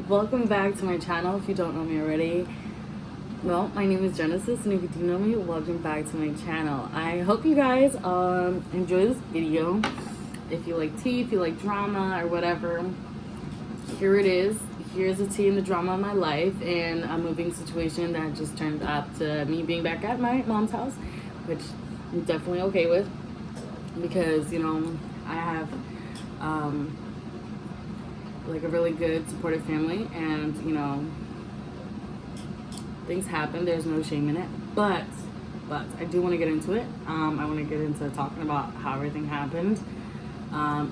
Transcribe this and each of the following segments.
Welcome back to my channel. If you don't know me already, well, my name is Genesis, and if you do know me, welcome back to my channel. I hope you guys enjoy this video. If you like tea, if you like drama or whatever, here it is. Here's the tea and the drama of my life and a moving situation that just turned up to me being back at my mom's house, which I'm definitely okay with because, you know, I have like a really good supportive family, and you know, things happen, there's no shame in it, but I do want to get into it. I want to get into talking about how everything happened.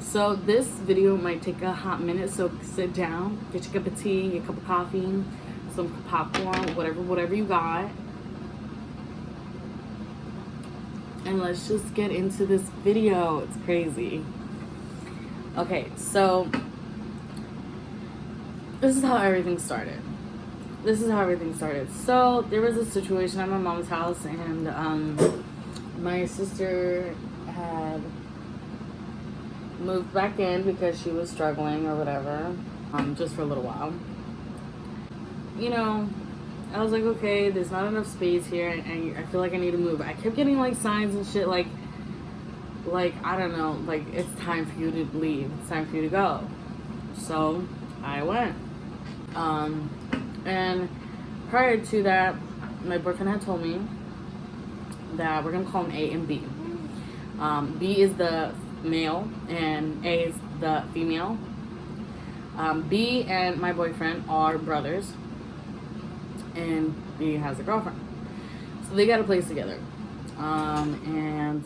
So this video might take a hot minute, so sit down, get your cup of tea, your cup of coffee, some popcorn, whatever you got, and let's just get into this video. It's crazy. Okay, so this is how everything started. So there was a situation at my mom's house, and my sister had moved back in because she was struggling or whatever, just for a little while. You know, I was like, okay, there's not enough space here, and I feel like I need to move. I kept getting like signs and shit, like I don't know, like it's time for you to leave, it's time for you to go. So I went. And prior to that, my boyfriend had told me that we're gonna call him A and B. B is the male and A is the female. B and my boyfriend are brothers, and B has a girlfriend. So they got a place together. And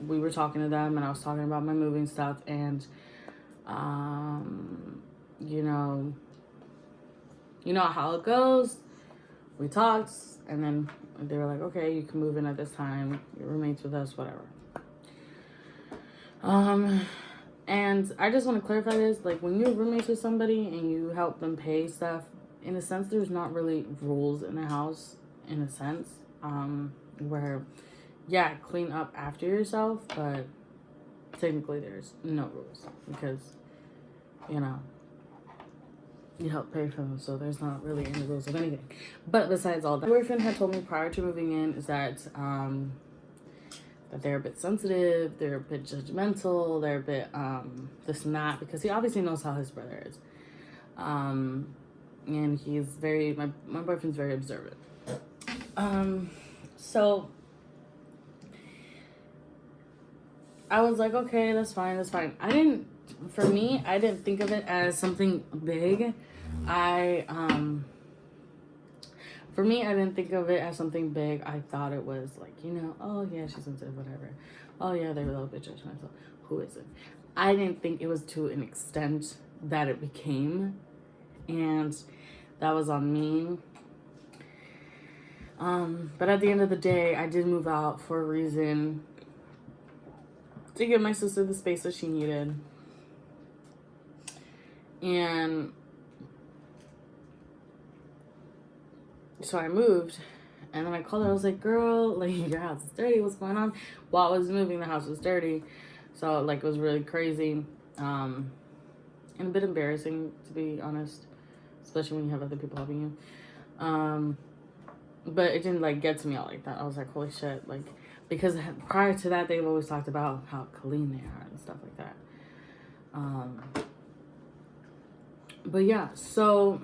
we were talking to them, and I was talking about my moving stuff, and you know how it goes. We talked, and then they were like, okay, you can move in at this time, your roommates with us, whatever. And I just want to clarify this, like when you're roommates with somebody and you help them pay stuff, in a sense, there's not really rules in the house, in a sense, where, yeah, clean up after yourself, but technically there's no rules because, you know, you help pay for them, so there's not really any rules of anything. But besides all that, my boyfriend had told me prior to moving in is that that they're a bit sensitive, they're a bit judgmental, they're a bit this and that, because he obviously knows how his brother is. And he's very, my boyfriend's very observant. So I was like, okay, that's fine. I didn't think of it as something big. For me, I didn't think of it as something big. I thought it was like, you know, oh yeah, she's sensitive, whatever. Oh yeah, they're a little bit judgmental. Who is it? I didn't think it was to an extent that it became, and that was on me. But at the end of the day, I did move out for a reason, to give my sister the space that she needed. And so I moved, and then I called her. I was like, girl, like, your house is dirty, what's going on? While I was moving, the house was dirty. So like, it was really crazy, and a bit embarrassing, to be honest, especially when you have other people helping you. But it didn't like get to me all like that. I was like, holy shit, like, because prior to that, they've always talked about how clean they are and stuff like that. But yeah, so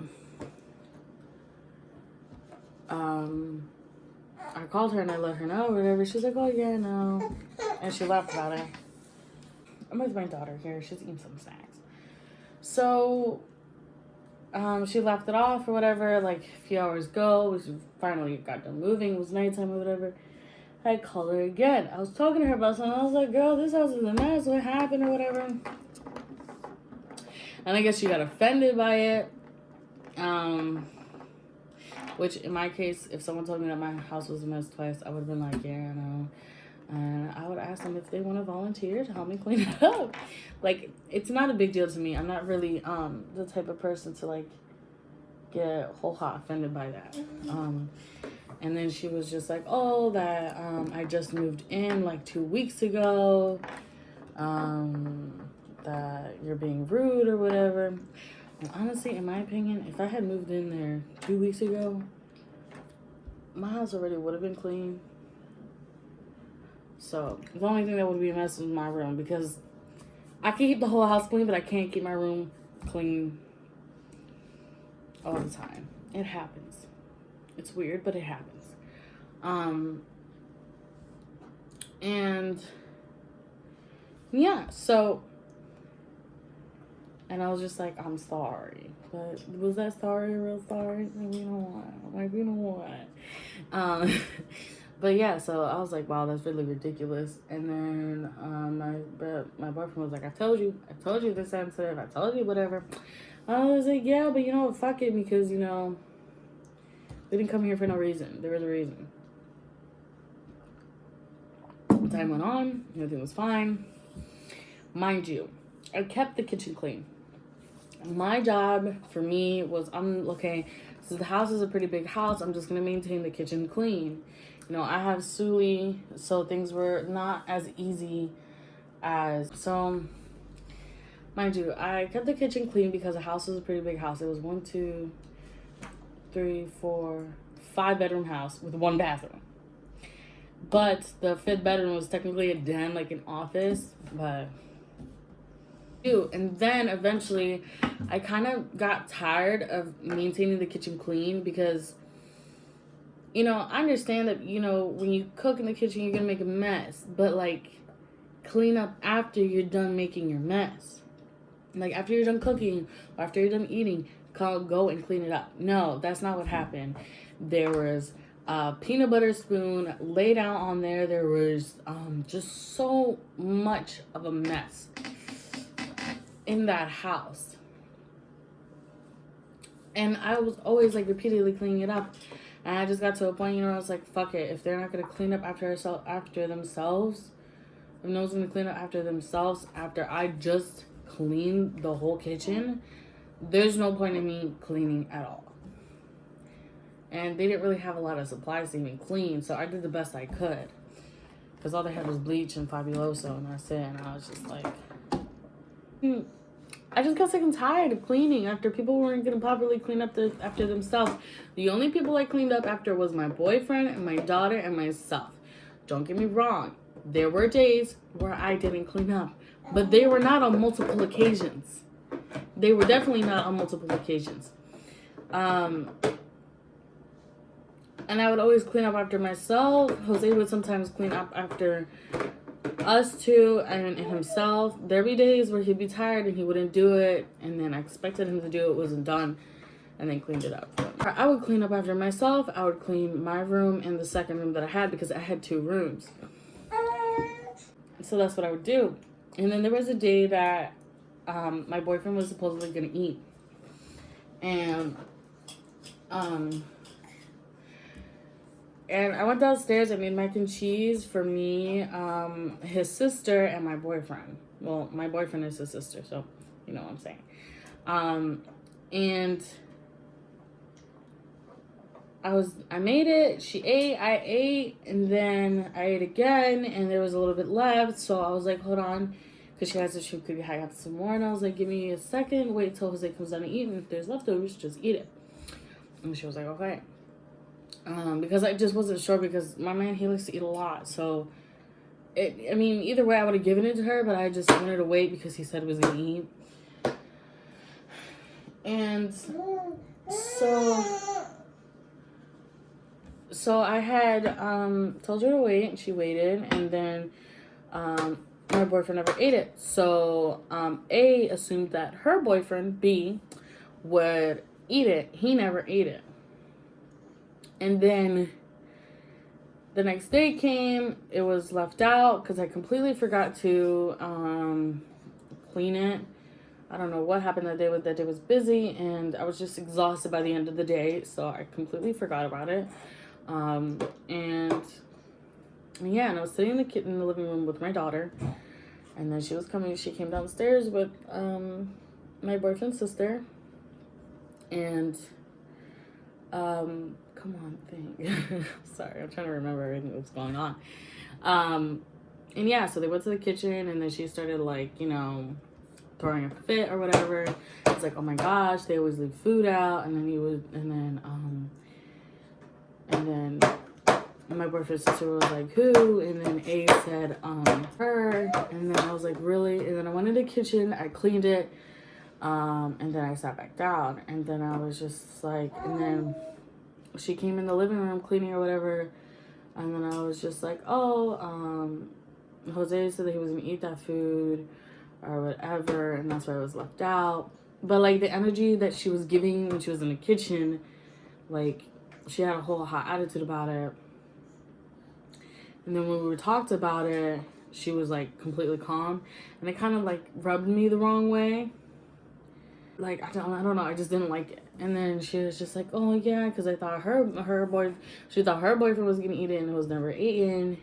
I called her and I let her know, whatever. She's like, oh yeah, no. And she laughed about it. I'm with my daughter here. She's eating some snacks. So she laughed it off or whatever. Like a few hours ago, we finally got done moving. It was nighttime or whatever. I called her again. I was talking to her about something. I was like, girl, this house is a mess. What happened or whatever? And I guess she got offended by it. Which in my case, if someone told me that my house was a mess twice, I would have been like, yeah, I know. And I would ask them if they want to volunteer to help me clean it up. Like, it's not a big deal to me. I'm not really the type of person to like get whole hot offended by that. And then she was just like, oh, that I just moved in like 2 weeks ago. That you're being rude or whatever. And honestly, in my opinion, if I had moved in there 2 weeks ago, my house already would have been clean. So the only thing that would be a mess was my room, because I can keep the whole house clean, but I can't keep my room clean all the time. It happens. It's weird, but it happens. And yeah, so, and I was just like, I'm sorry, but was that sorry a real sorry? Maybe you know what? Maybe you know what? But yeah, so I was like, wow, that's really ridiculous. And then my boyfriend was like, I told you this sensitive. I told you whatever. I was like, yeah, but you know what? Fuck it, because you know, we didn't come here for no reason. There was a reason. Time went on, everything was fine. Mind you, I kept the kitchen clean. My job for me was, okay, so the house is a pretty big house. I'm just going to maintain the kitchen clean. You know, I have Suli, so things were not as easy as, so mind you, I kept the kitchen clean because the house was a pretty big house. It was 1, 2, 3, 4, 5 bedroom house with 1 bathroom. But the 5th bedroom was technically a den, like an office, but and then eventually I kind of got tired of maintaining the kitchen clean, because you know, I understand that, you know, when you cook in the kitchen you're gonna make a mess, but like, clean up after you're done making your mess. Like, after you're done cooking or after you're done eating, go and clean it up. No, that's not what happened. There was a peanut butter spoon laid out on there. There was just so much of a mess in that house. And I was always like repeatedly cleaning it up. And I just got to a point, you know, I was like, fuck it. If they're not going to clean up after themselves, if no one's going to clean up after themselves after I just cleaned the whole kitchen, there's no point in me cleaning at all. And they didn't really have a lot of supplies to even clean, so I did the best I could. Because all they had was bleach and Fabuloso, and that's it. And I was just like, I just got sick and tired of cleaning after people weren't going to properly clean up after themselves. The only people I cleaned up after was my boyfriend and my daughter and myself. Don't get me wrong. There were days where I didn't clean up, but they were not on multiple occasions. They were definitely not on multiple occasions. And I would always clean up after myself. Jose would sometimes clean up after us two and himself. There'd be days where he'd be tired and he wouldn't do it, and then I expected him to do it, wasn't done, and then cleaned it up. I would clean up after myself. I would clean my room and the second room that I had, because I had 2 rooms. So that's what I would do. And then there was a day that my boyfriend was supposedly gonna eat, and I went downstairs. I made mac and cheese for me, his sister, and my boyfriend. Well, my boyfriend is his sister, so you know what I'm saying. And I made it. She ate. I ate, and then I ate again, and there was a little bit left. So I was like, hold on, because she has to. She could have some more, and I was like, give me a second. Wait till Jose comes down and eat, and if there's leftovers, just eat it. And she was like, okay. Because I just wasn't sure, because my man, he likes to eat a lot. So, I mean, either way, I would have given it to her, but I just wanted to wait because he said he was going to eat. And so I had told her to wait, and she waited, and then my boyfriend never ate it. So A assumed that her boyfriend, B, would eat it. He never ate it. And then the next day came, it was left out because I completely forgot to clean it. I don't know what happened that day. That day was busy, and I was just exhausted by the end of the day, so I completely forgot about it. And yeah, and I was sitting in the living room with my daughter, and then she came downstairs with my boyfriend's sister, and come on, think. Sorry, I'm trying to remember everything that was going on. And yeah, so they went to the kitchen, and then she started, like, you know, throwing a fit or whatever. It's like, oh my gosh, they always leave food out. And then my boyfriend's sister was like, who? And then A said, her. And then I was like, really? And then I went in the kitchen, I cleaned it, and then I sat back down. And then I was just like, and then she came in the living room cleaning or whatever. And then I was just like, oh, Jose said that he was gonna eat that food or whatever, and that's why it was left out. But like the energy that she was giving when she was in the kitchen, like she had a whole hot attitude about it. And then when we talked about it, she was like completely calm, and it kind of like rubbed me the wrong way. Like I don't know, I just didn't like it. And then she was just like, oh yeah, because I thought she thought her boyfriend was gonna eat it and it was never eaten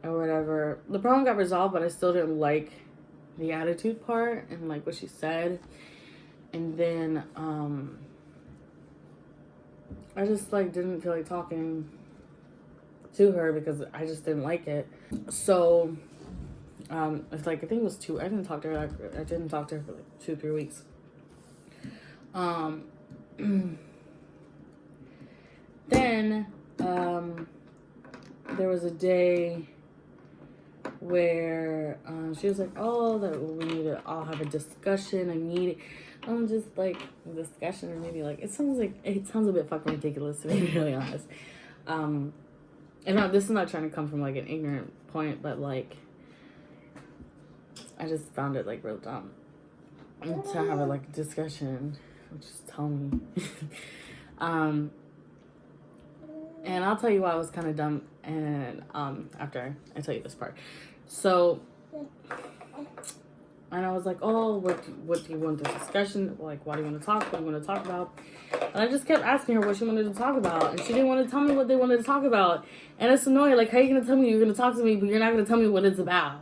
or whatever. The problem got resolved, but I still didn't like the attitude part and like what she said. And then I just like didn't feel like talking to her because I just didn't like it. So it's like I think it was I didn't talk to her for like 2-3 weeks. Then there was a day where she was like, oh, that we need to all have a discussion. I need it. Just like a discussion, or maybe like it sounds a bit fucking ridiculous, to be really honest. And this is not trying to come from like an ignorant point, but like I just found it like real dumb to have a like discussion. Just tell me. And I'll tell you why I was kind of dumb, and after I tell you this part. So, and I was like, oh, what do you want this discussion? Like, why do you want to talk? What do you want to talk about? And I just kept asking her what she wanted to talk about, and she didn't want to tell me what they wanted to talk about. And it's annoying. Like, how are you gonna tell me you're gonna talk to me, but you're not gonna tell me what it's about?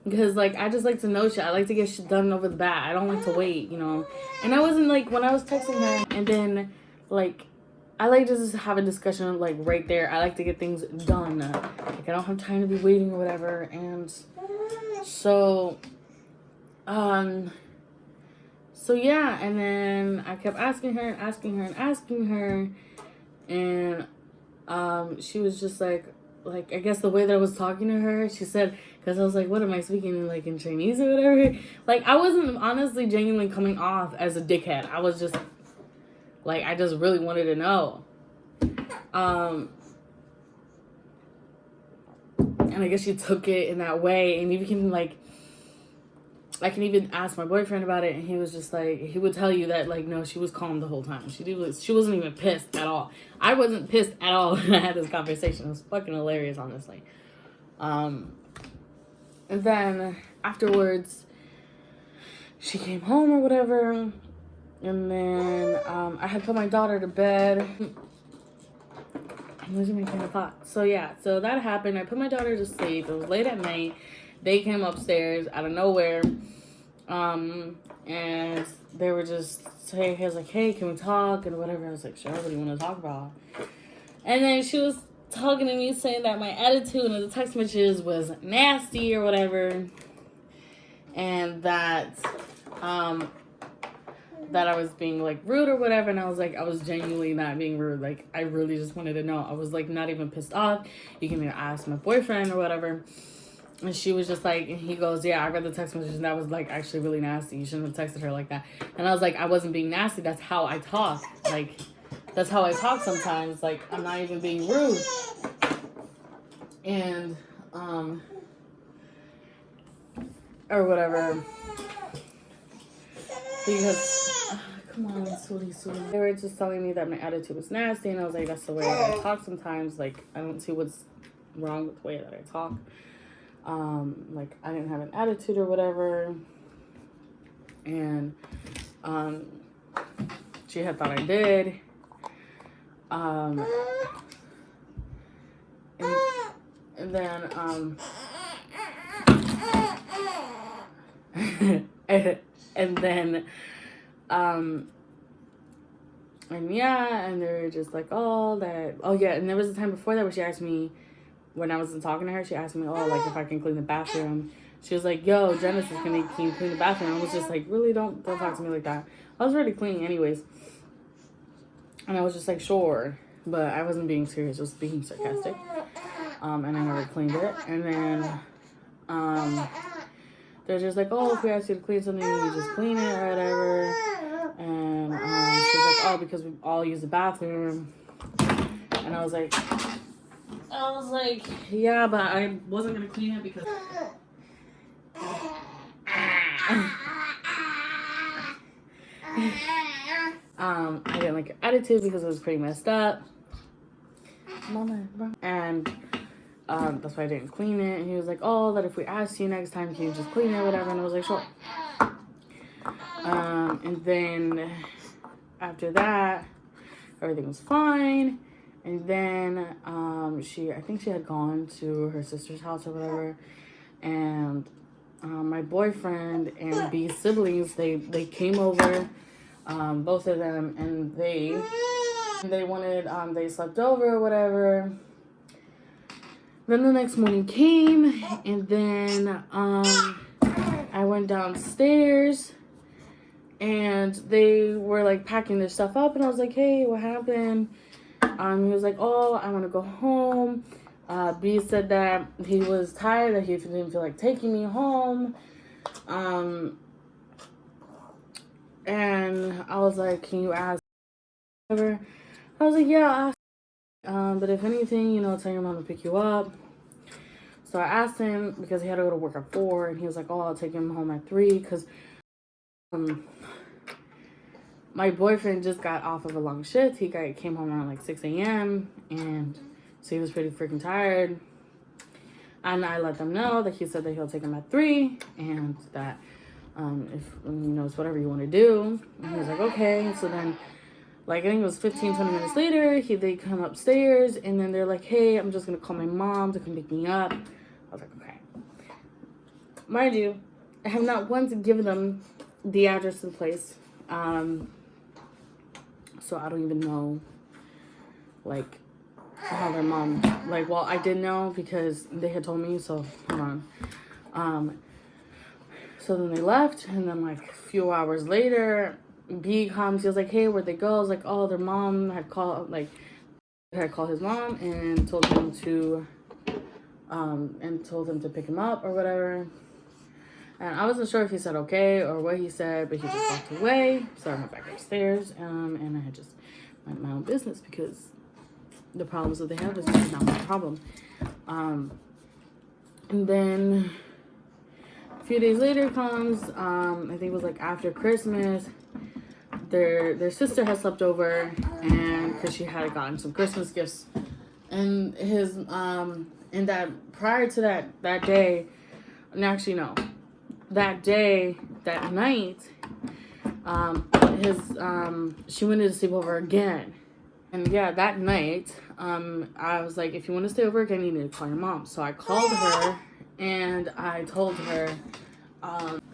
Because, like, I just like to know shit. I like to get shit done over the bat. I don't like to wait, you know? And I wasn't, like, when I was texting her, and then, like, I like to just have a discussion, like, right there. I like to get things done. Like, I don't have time to be waiting or whatever. And so, yeah. And then I kept asking her. And, she was just like, I guess the way that I was talking to her, she said, because I was like, what am I speaking in, like, in Chinese or whatever? Like, I wasn't honestly genuinely coming off as a dickhead. I was just, like, I just really wanted to know. And I guess she took it in that way. And you can, like, I can even ask my boyfriend about it, and he was just like, he would tell you that, like, no, she was calm the whole time. She wasn't even pissed at all. I wasn't pissed at all when I had this conversation. It was fucking hilarious, honestly. And then afterwards, she came home or whatever, and then I had put my daughter to bed. I'm losing my train of thought. So yeah, so that happened. I put my daughter to sleep. It was late at night. They came upstairs out of nowhere, and they were just saying, he was like, hey, can we talk, and whatever. I was like, sure, what do you want to talk about? And then she was talking to me, saying that my attitude in the text messages was nasty or whatever, and that I was being, like, rude or whatever. And I was like, I was genuinely not being rude. Like, I really just wanted to know. I was, like, not even pissed off. You can either ask my boyfriend or whatever. And she was just like, and he goes, yeah, I read the text message, and that was, like, actually really nasty. You shouldn't have texted her like that. And I was like, I wasn't being nasty. That's how I talk. Like, that's how I talk sometimes. Like, I'm not even being rude. And, or whatever. Because, come on, sweetie. They were just telling me that my attitude was nasty, and I was like, that's the way that I talk sometimes. Like, I don't see what's wrong with the way that I talk. Like, I didn't have an attitude or whatever. And, she had thought I did. And then, and then, and yeah, and they were just like, oh, yeah, and there was a time before that where she asked me, when I wasn't talking to her, she asked me, oh, like, if I can clean the bathroom. She was like, yo, Genesis, can you clean the bathroom? I was just like, really, don't talk to me like that. I was already cleaning anyways. And I was just like, sure. But I wasn't being serious. I was being sarcastic. And I never cleaned it. And then they're just like, oh, if we ask you to clean something, you just clean it or whatever. And she's like, oh, because we all use the bathroom. And I was like, yeah, but I wasn't going to clean it because... I didn't like your attitude because it was pretty messed up. And that's why I didn't clean it. And he was like, oh, that if we ask you next time, can you just clean it, whatever. And I was like, sure. And then after that, everything was fine. And then I think she had gone to her sister's house or whatever. And my boyfriend and B's siblings, they came over, both of them, and they wanted, they slept over or whatever. Then the next morning came, and then I went downstairs, and they were like packing their stuff up, and I was like, hey, what happened? He was like, oh, I want to go home. B said that he was tired, that he didn't feel like taking me home. And I was like, can you ask? I was like, yeah, I'll ask. But if anything, you know, tell your mom to pick you up. So I asked him because he had to go to work at 4, and he was like, oh, I'll take him home at 3 because my boyfriend just got off of a long shift. He came home around like 6 a.m. and so he was pretty freaking tired. And I let them know that he said that he'll take him at 3 and that if, you know, it's whatever you want to do. And he was like, okay. So then, like, I think it was 15, 20 minutes later, they come upstairs, and then they're like, hey, I'm just going to call my mom to come pick me up. I was like, okay. Mind you, I have not once given them the address of the place. So I don't even know, like, how their mom, like, well, I did know because they had told me, so hold on. So then they left, and then, like, a few hours later, B comes, he was like, hey, where'd they go? I was like, oh, their mom had called, like, had called his mom and told him to pick him up or whatever. And I wasn't sure if he said okay or what he said, but he just walked away. So I went back upstairs, and I had just minded my own business because the problems that they have is not my problem. And then a few days later comes, I think it was like after Christmas, their sister had slept over, and because she had gotten some Christmas gifts, and his and that prior to that day, and actually no, that night, she wanted to sleep over again. And yeah, that night, I was like, if you want to stay over again, you need to call your mom. So I called her, and I told her,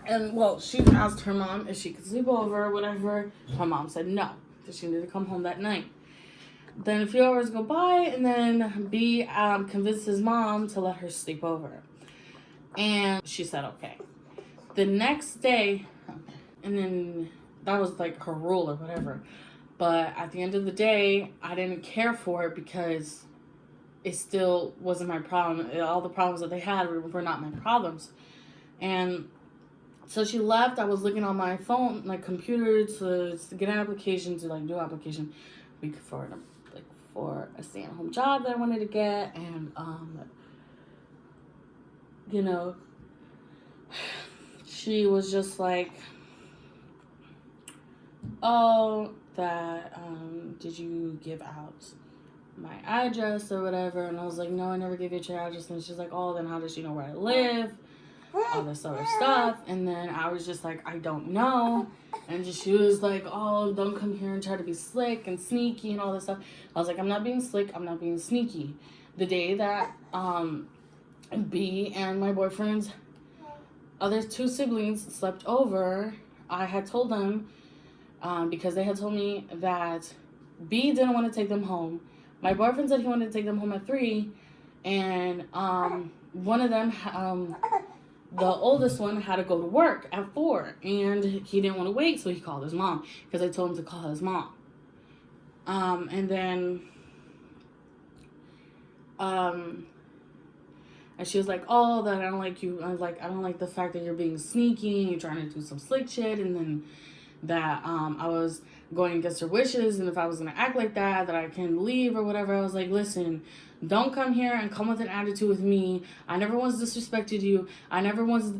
and well, she asked her mom if she could sleep over or whatever. Her mom said no, that she needed to come home that night. Then a few hours go by, and then B convinced his mom to let her sleep over. And she said okay. The next day, and then that was like her rule or whatever. But at the end of the day, I didn't care for it because it still wasn't my problem. All the problems that they had were not my problems. And so she left. I was looking on my phone, my computer, to get an application, to like do an application for a stay-at-home job that I wanted to get. And, you know, she was just like, oh, that, did you give out my address or whatever? And I was like, no, I never gave you your address. And she's like, oh, then how does she know where I live? All this other stuff. And then I was just like, I don't know. And she was like, oh, don't come here and try to be slick and sneaky and all this stuff. I was like, I'm not being slick, I'm not being sneaky. The day that B and my boyfriend's other 2 siblings slept over, I had told them, because they had told me that B didn't want to take them home. My boyfriend said he wanted to take them home at 3, and one of them the oldest one had to go to work at 4, and he didn't want to wait, so he called his mom because I told him to call his mom. And then, and she was like, oh, that I don't like you. I was like, I don't like the fact that you're being sneaky and you're trying to do some slick shit. And then that I was going against her wishes. And if I was going to act like that I can leave or whatever. I was like, listen, don't come here and come with an attitude with me. I never once disrespected you. I never once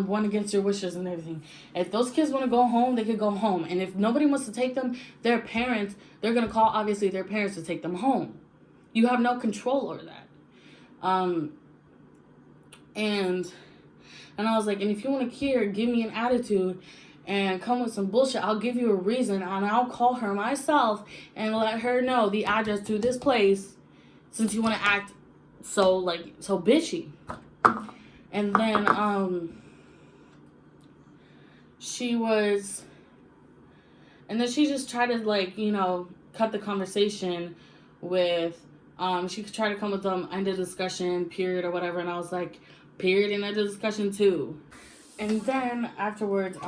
went against your wishes and everything. If those kids want to go home, they could go home. And if nobody wants to take them, their parents, they're going to call, obviously, their parents to take them home. You have no control over that. And I was like, and if you want to care, give me an attitude and come with some bullshit, I'll give you a reason, and I'll call her myself and let her know the address to this place, since you want to act so bitchy. And then she just tried to cut the conversation with she tried to come with end of discussion, period, or whatever, and I was like, period, and end of discussion too. And then afterwards,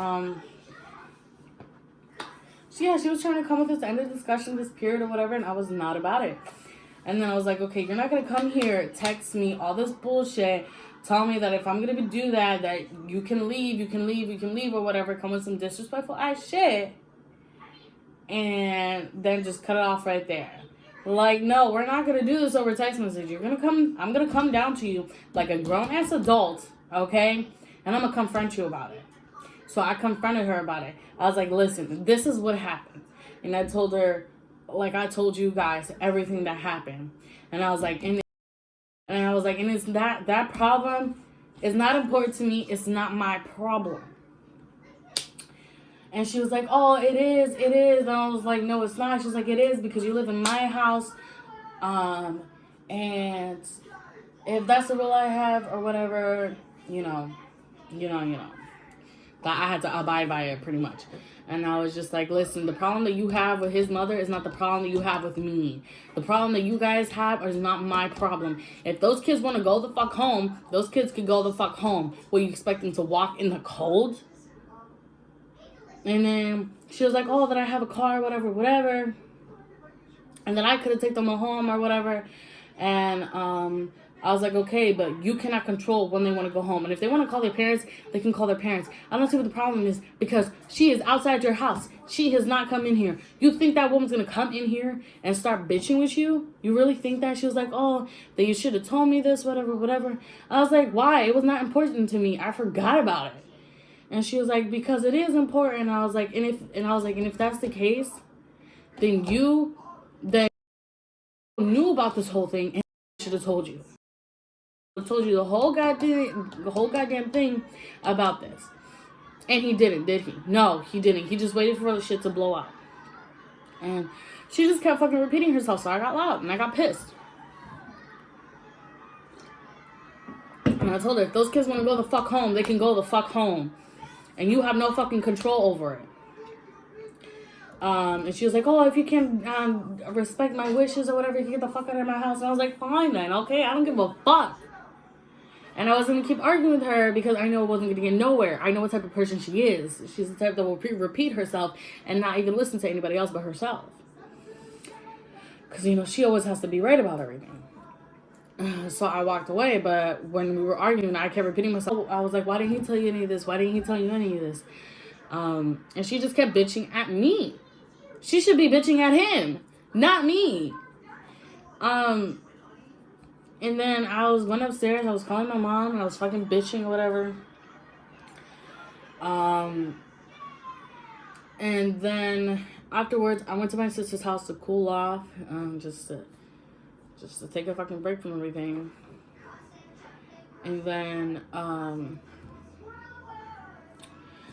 she was trying to come with this end of discussion, this period or whatever, and I was not about it. And then I was like, okay, you're not gonna come here, text me all this bullshit, tell me that if I'm gonna do that you can leave or whatever, come with some disrespectful ass shit, and then just cut it off right there. Like, no, we're not gonna do this over text message. I'm gonna come down to you like a grown-ass adult, okay? And I'm gonna confront you about it. So I confronted her about it. I was like, listen, this is what happened. And I told her, like I told you guys, everything that happened. And I was like, and it's that problem is not important to me. It's not my problem. And she was like, oh, it is. And I was like, no, it's not. She was like, it is, because you live in my house. And if that's the rule I have or whatever, that I had to abide by it pretty much. And I was just like, listen, the problem that you have with his mother is not the problem that you have with me. The problem that you guys have is not my problem. If those kids want to go the fuck home, those kids could go the fuck home. What, you expect them to walk in the cold? And then she was like, oh, that I have a car, whatever. And then I could have taken them home or whatever. And I was like, okay, but you cannot control when they want to go home. And if they want to call their parents, they can call their parents. I don't see what the problem is, because she is outside your house. She has not come in here. You think that woman's going to come in here and start bitching with you? You really think that? She was like, oh, that you should have told me this, whatever. I was like, why? It was not important to me. I forgot about it. And she was like, because it is important. And I was like, and if that's the case, then you knew about this whole thing and should have told you. I told you the whole goddamn thing about this. And he didn't, did he? No, he didn't. He just waited for the shit to blow up. And she just kept fucking repeating herself, so I got loud and I got pissed. And I told her, if those kids want to go the fuck home, they can go the fuck home. And you have no fucking control over it. And she was like, oh, if you can respect my wishes or whatever, you can get the fuck out of my house. And I was like, fine then, okay? I don't give a fuck. And I was going to keep arguing with her because I know it wasn't going to get nowhere. I know what type of person she is. She's the type that will repeat herself and not even listen to anybody else but herself. Because, she always has to be right about everything. So I walked away, but when we were arguing, I kept repeating myself. I was like, why didn't he tell you any of this? Why didn't he tell you any of this? And she just kept bitching at me. She should be bitching at him, not me. And then went upstairs, I was calling my mom, and I was fucking bitching or whatever. And then afterwards, I went to my sister's house to cool off, just to take a fucking break from everything. And then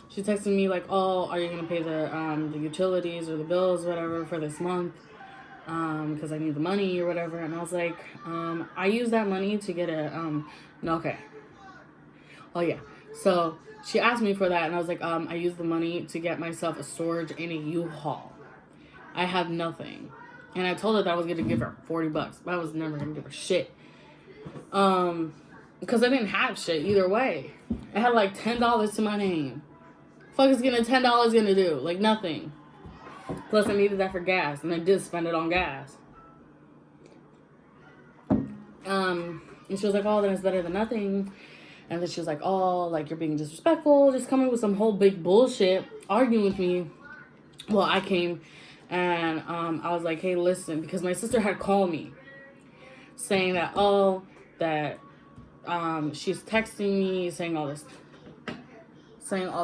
she texted me like, oh, are you gonna pay the utilities or the bills, whatever, for this month? Because I need the money or whatever. And I was like, I use that money to get okay. Oh yeah. So she asked me for that, and I was like, I use the money to get myself a storage in a U-Haul. I have nothing. And I told her that I was gonna give her $40, but I was never gonna give her shit. And Because I didn't have shit either way. I had like $10 to my name. Fuck is getting $10 gonna do? Like nothing. Plus I needed that for gas, and I did spend it on gas. And she was like, oh, then it's better than nothing. And then she was like, oh, like, you're being disrespectful, just coming with some whole big bullshit, arguing with me. Well, I came and I was like, hey, listen, because my sister had called me saying that, oh, that she's texting me, saying all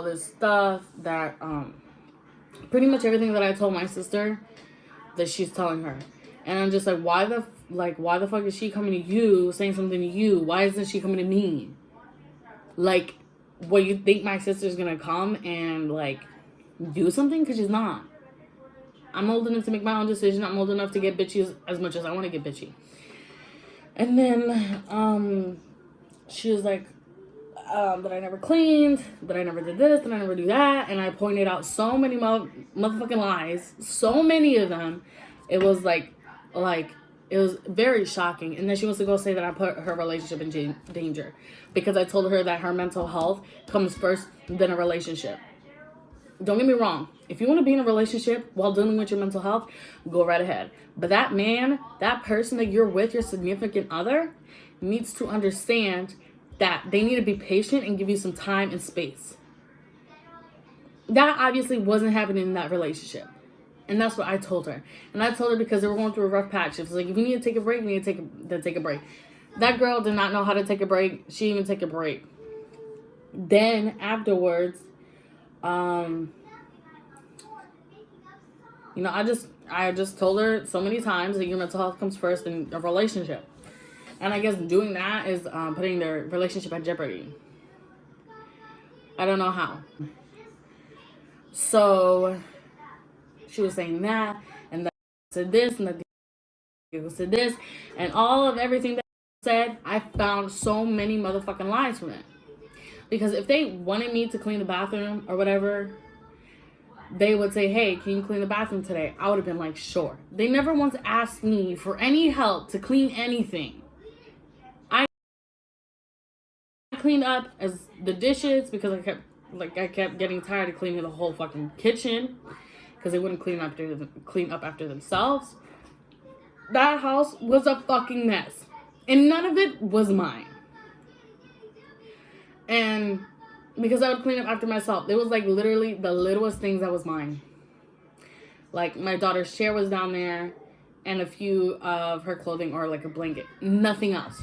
this stuff, that pretty much everything that I told my sister that she's telling her. And I'm just like, why the fuck is she coming to you, saying something to you? Why isn't she coming to me? Like, what, you think my sister's gonna come and, like, do something? Because she's not. I'm old enough to make my own decision. I'm old enough to get bitchy as much as I want to get bitchy. And then, she was like, that I never cleaned, that I never did this, that I never do that. And I pointed out so many motherfucking lies. So many of them. It was like, it was very shocking. And then she wants to go say that I put her relationship in danger. Because I told her that her mental health comes first, then a relationship. Don't get me wrong. If you want to be in a relationship while dealing with your mental health, go right ahead. But that man, that person that you're with, your significant other, needs to understand that they need to be patient and give you some time and space. That obviously wasn't happening in that relationship. And that's what I told her. And I told her because they were going through a rough patch. It was like, if you need to take a break, you need to take a break. That girl did not know how to take a break. She didn't even take a break. Then afterwards, I just told her so many times that your mental health comes first in a relationship. And I guess doing that is putting their relationship at jeopardy. I don't know how. So she was saying that, and that said this, and that said this, and all of everything that said, I found so many motherfucking lies from it. Because if they wanted me to clean the bathroom or whatever, they would say, hey, can you clean the bathroom today? I would have been like, sure. They never once asked me for any help to clean anything. I cleaned up as the dishes because I kept getting tired of cleaning the whole fucking kitchen because they wouldn't clean up after themselves. That house was a fucking mess. And none of it was mine. And because I would clean up after myself, it was like literally the littlest things that was mine. Like my daughter's chair was down there and a few of her clothing or like a blanket. Nothing else.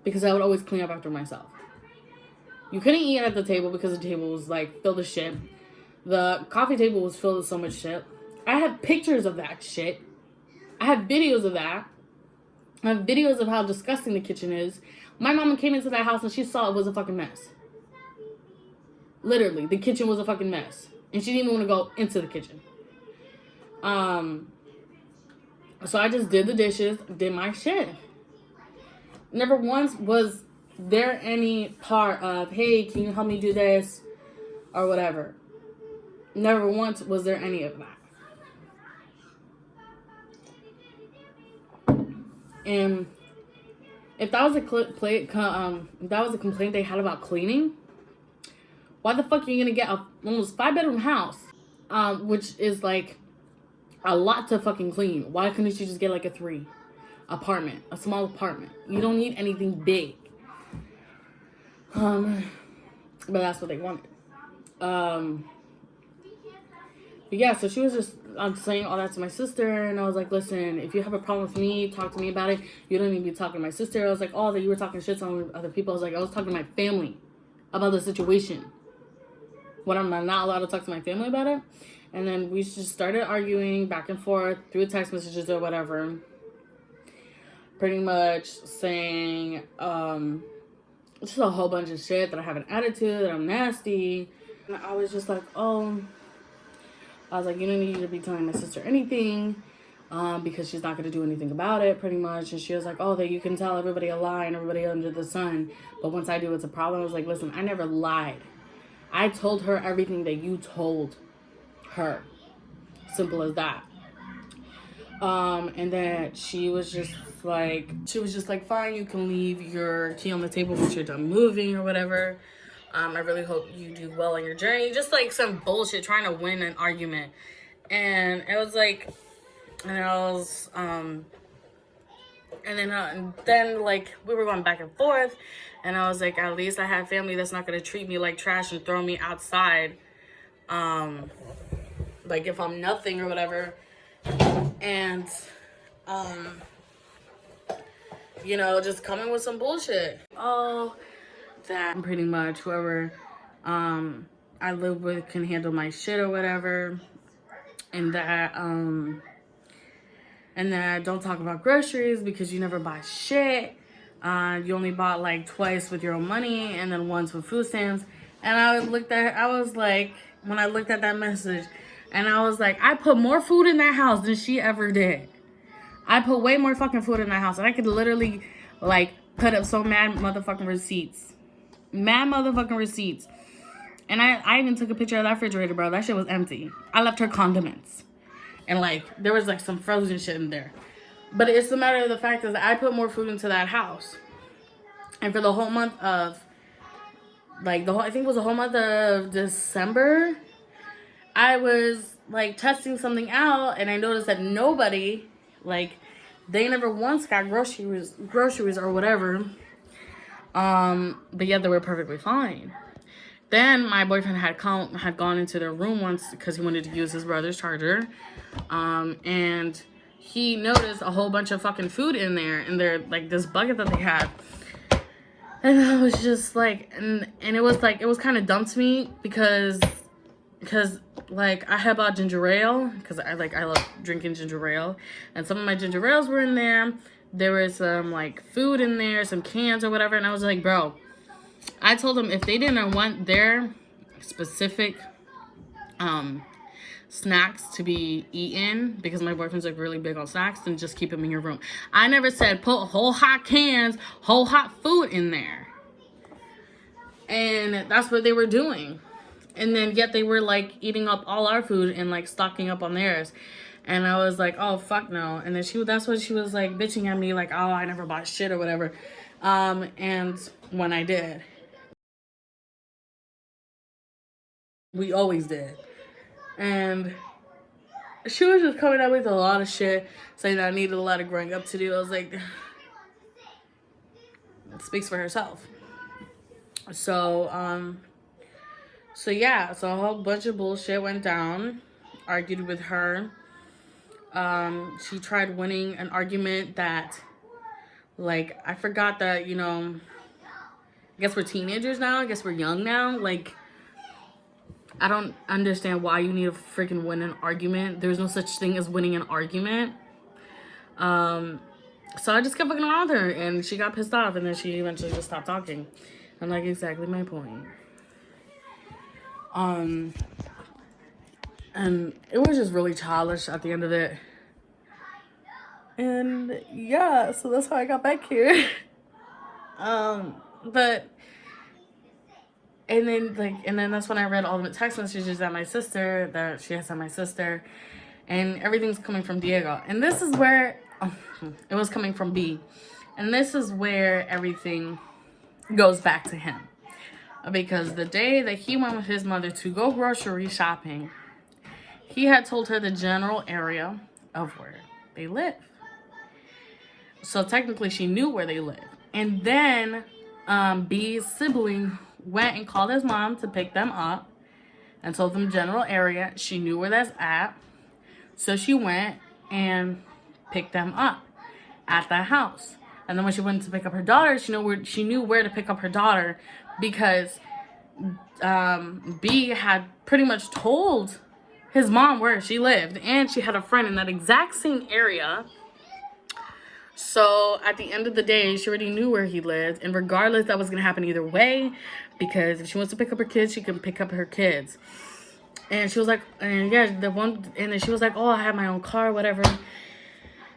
Because I would always clean up after myself. You couldn't eat at the table because the table was like filled with shit. The coffee table was filled with so much shit. I had pictures of that shit. I have videos of that. I have videos of how disgusting the kitchen is. My mama came into that house and she saw it was a fucking mess. Literally, the kitchen was a fucking mess. And she didn't even want to go into the kitchen. So I just did the dishes, did my shit. Never once was there any part of, hey, can you help me do this? Or whatever. Never once was there any of that. And if that was a complaint they had about cleaning, why the fuck are you gonna get a almost 5-bedroom house, which is like a lot to fucking clean? Why couldn't you just get like a 3 apartment, a small apartment? You don't need anything big. But that's what they wanted. But yeah, so she was just saying all that to my sister, and I was like, listen, if you have a problem with me, talk to me about it. You don't need to be talking to my sister. I was like, oh, that you were talking shit to other people. I was like, I was talking to my family about the situation. What, am I not allowed to talk to my family about it? And then we just started arguing back and forth through text messages or whatever. Pretty much saying just a whole bunch of shit, that I have an attitude, that I'm nasty. And I was just like, oh, I was like, you don't need to be telling my sister anything because she's not going to do anything about it, pretty much. And she was like, oh, that you can tell everybody a lie and everybody under the sun, but once I do, it's a problem. I was like, listen, I never lied. I told her everything that you told her. Simple as that. And that she was just like, fine, you can leave your key on the table once you're done moving or whatever. I really hope you do well on your journey. Just like some bullshit, trying to win an argument. And it was like, and I was, and then like we were going back and forth, and I was like, at least I have family that's not gonna treat me like trash and throw me outside, like if I'm nothing or whatever. And you know, just coming with some bullshit. Oh, that pretty much whoever I live with can handle my shit or whatever. And that don't talk about groceries because you never buy shit. You only bought like twice with your own money and then once with food stamps. And I was like, when I looked at that message, and I was like, I put more food in that house than she ever did. I put way more fucking food in that house. And I could literally like put up so mad motherfucking receipts. Mad motherfucking receipts. And I even took a picture of that refrigerator, bro. That shit was empty. I left her condiments. And like, there was like some frozen shit in there. But it's a matter of the fact that I put more food into that house. And for the whole month of, like, I think it was the whole month of December, I was like testing something out, and I noticed that nobody, like, they never once got groceries or whatever. But yet they were perfectly fine. Then my boyfriend had gone into their room once because he wanted to use his brother's charger. And he noticed a whole bunch of fucking food in there, and they're like this bucket that they had. And I was just like, and it was like, it was kind of dumb to me because like I had bought ginger ale because I love drinking ginger ale, and some of my ginger ales were in there. There was some like food in there, some cans or whatever, and I was like, bro, I told them if they didn't want their specific snacks to be eaten, because my boyfriend's like really big on snacks, then just keep them in your room. I never said put whole hot cans, whole hot food in there. And that's what they were doing. And then yet they were like eating up all our food and like stocking up on theirs. And I was like, oh fuck no. And then that's what she was like bitching at me, like, oh, I never bought shit or whatever. And when I did, we always did. And she was just coming at me with a lot of shit, saying that I needed a lot of growing up to do. I was like, it speaks for herself. So, so yeah, so a whole bunch of bullshit went down. Argued with her. She tried winning an argument that, like, I forgot that, you know, I guess we're teenagers now. I guess we're young now. Like, I don't understand why you need to freaking win an argument. There's no such thing as winning an argument. So I just kept fucking around with her, and she got pissed off, and then she eventually just stopped talking. I'm like, exactly my point. And it was just really childish at the end of it. And yeah, so that's how I got back here. But and then that's when I read all the text messages that she has sent my sister, and everything's coming from Diego. And this is where it was coming from B. And this is where everything goes back to him. Because the day that he went with his mother to go grocery shopping, he had told her the general area of where they live. So technically she knew where they live. And then B's sibling went and called his mom to pick them up and told them general area. She knew where that's at. So she went and picked them up at that house. And then when she went to pick up her daughter, she knew where to pick up her daughter, because B had pretty much told his mom where she lived, and she had a friend in that exact same area. So at the end of the day, she already knew where he lived, and regardless, that was gonna happen either way, because if she wants to pick up her kids, she can pick up her kids. And she was like, and then she was like, oh, I have my own car, whatever,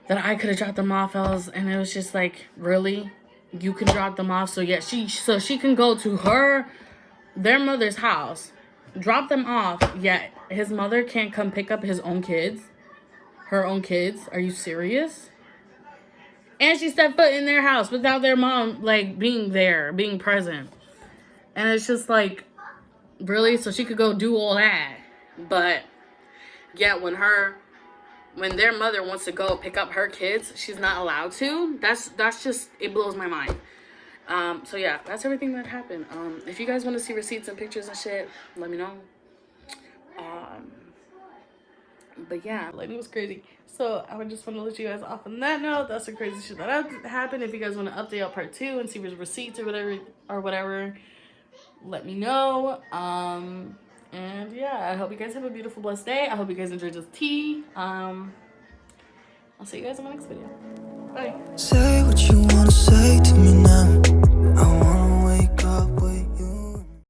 that I could have dropped them off. And it was just like, really? You can drop them off? So yeah, she can go to their mother's house, drop them off, yet his mother can't come pick up his own kids. her own kids. Are you serious? And she stepped foot in their house without their mom, like, being there, being present. And it's just like, really? So she could go do all that. But yet when their mother wants to go pick up her kids, she's not allowed to. That's just, it blows my mind. So yeah, that's everything that happened. If you guys want to see receipts and pictures and shit, let me know. But yeah, like, it was crazy. So I would just want to let you guys off on that note. That's the crazy shit that happened. If you guys want to update on part 2 and see receipts or whatever, let me know. And yeah, I hope you guys have a beautiful, blessed day. I hope you guys enjoyed this tea. I'll see you guys in my next video. Bye. Say what you want to say to me.